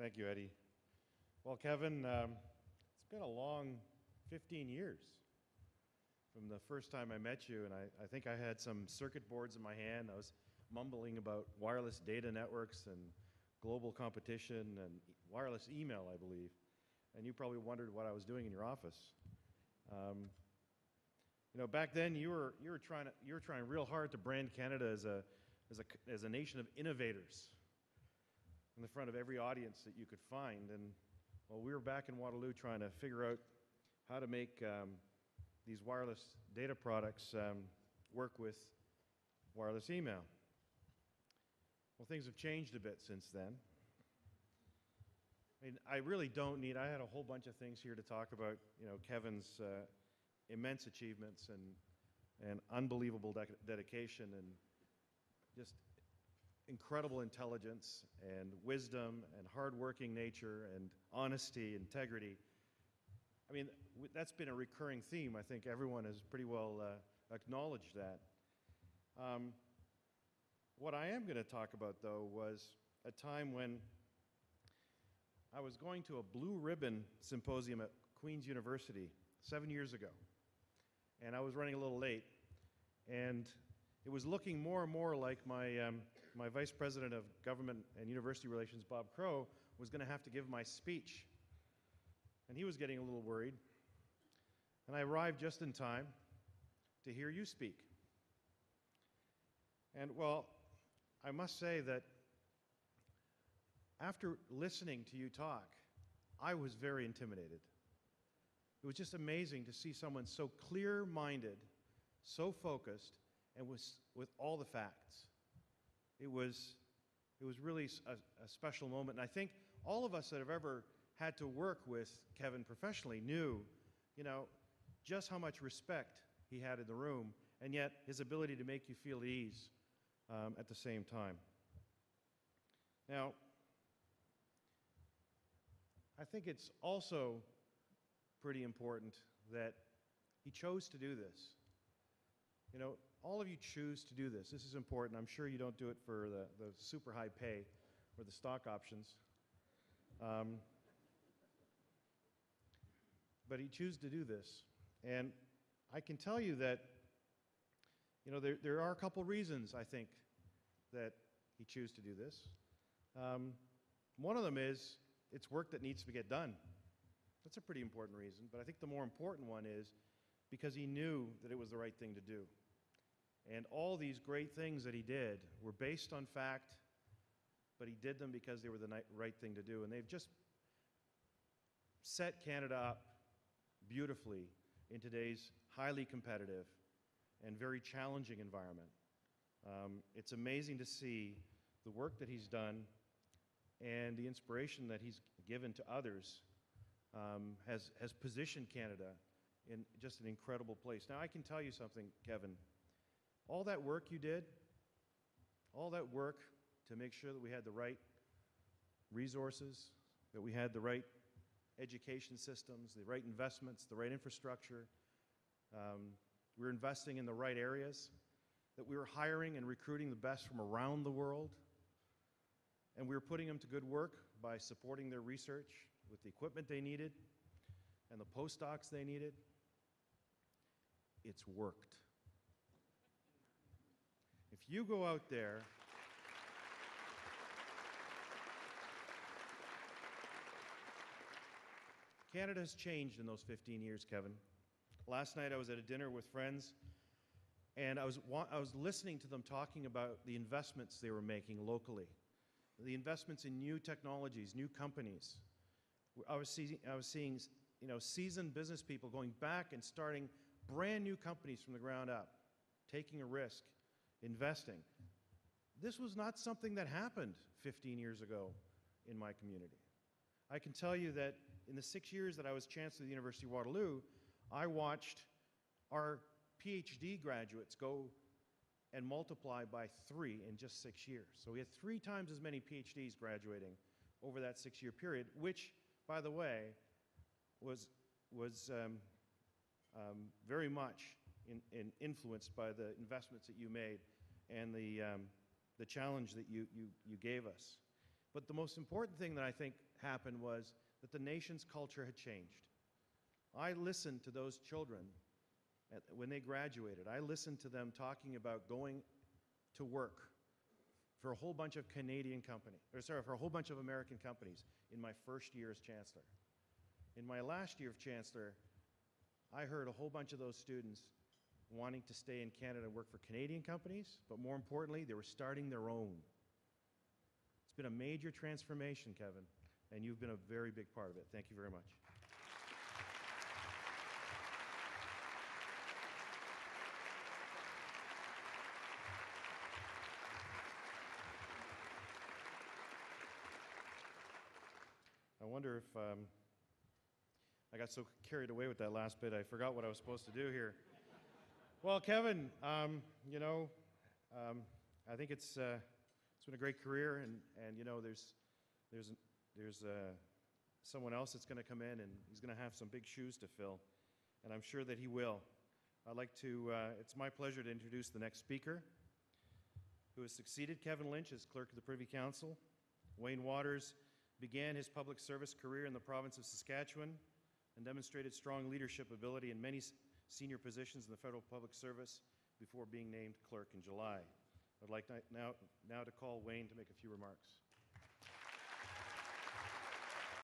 Thank you, Eddie. Well, Kevin, it's been a long 15 years from the first time I met you, and I think I had some circuit boards in my hand. I was mumbling about wireless data networks and global competition and wireless email, I believe. And you probably wondered what I was doing in your office. Back then you were trying real hard to brand Canada as a nation of innovators in the front of every audience that you could find. And well, we were back in Waterloo trying to figure out how to make these wireless data products work with wireless email. Well, things have changed a bit since then. I mean, I really don't need, I had a whole bunch of things here to talk about, Kevin's immense achievements and unbelievable dedication and just incredible intelligence and wisdom and hardworking nature and honesty, integrity. I mean, that's been a recurring theme. I think everyone has pretty well acknowledged that. What I am going to talk about, though, was a time when I was going to a Blue Ribbon Symposium at Queen's University 7 years ago. And I was running a little late. And it was looking more and more like my Vice President of Government and University Relations, Bob Crow, was going to have to give my speech. And he was getting a little worried. And I arrived just in time to hear you speak. And, well, I must say that after listening to you talk, I was very intimidated. It was just amazing to see someone so clear-minded, so focused, and with all the facts. It was really a special moment. And I think all of us that have ever had to work with Kevin professionally knew, just how much respect he had in the room, and yet his ability to make you feel at ease at the same time. Now, I think it's also pretty important that he chose to do this. All of you choose to do this. This is important. I'm sure you don't do it for the super high pay or the stock options. But he chose to do this. And I can tell you that, there are a couple reasons, I think, that he chose to do this. One of them is it's work that needs to get done. That's a pretty important reason. But I think the more important one is because he knew that it was the right thing to do. And all these great things that he did were based on fact, but he did them because they were the right thing to do. And they've just set Canada up beautifully in today's highly competitive and very challenging environment. It's amazing to see the work that he's done and the inspiration that he's given to others has positioned Canada in just an incredible place. Now, I can tell you something, Kevin. All that work you did, all that work to make sure that we had the right resources, that we had the right education systems, the right investments, the right infrastructure, we were investing in the right areas, that we were hiring and recruiting the best from around the world, and we were putting them to good work by supporting their research with the equipment they needed and the postdocs they needed. It's worked. If you go out there Canada has changed in those 15 years, Kevin. Last night I was at a dinner with friends, and I was listening to them talking about the investments they were making locally, the investments in new technologies, new companies. I was seeing seasoned business people going back and starting brand new companies from the ground up, taking a risk, investing. This was not something that happened 15 years ago in my community. I can tell you that in the 6 years that I was Chancellor of the University of Waterloo, I watched our PhD graduates go and multiply by 3 in just 6 years. So we had 3 times as many PhDs graduating over that 6-year period, which, by the way, was very much influenced by the investments that you made and the challenge that you gave us. But the most important thing that I think happened was that the nation's culture had changed. I listened to those children when they graduated. I listened to them talking about going to work for a whole bunch of for a whole bunch of American companies in my first year as chancellor. In my last year of chancellor, I heard a whole bunch of those students wanting to stay in Canada and work for Canadian companies, but more importantly, they were starting their own. It's been a major transformation, Kevin, and you've been a very big part of it. Thank you very much. I wonder if I got so carried away with that last bit, I forgot what I was supposed to do here. Well, Kevin, you know, I think it's been a great career, and you know, there's someone else that's going to come in, and he's going to have some big shoes to fill, and I'm sure that he will. I'd like to. It's my pleasure to introduce the next speaker, who has succeeded Kevin Lynch as Clerk of the Privy Council. Wayne Waters began his public service career in the province of Saskatchewan and demonstrated strong leadership ability in many senior positions in the federal public service before being named clerk in July. I'd like now to call Wayne to make a few remarks.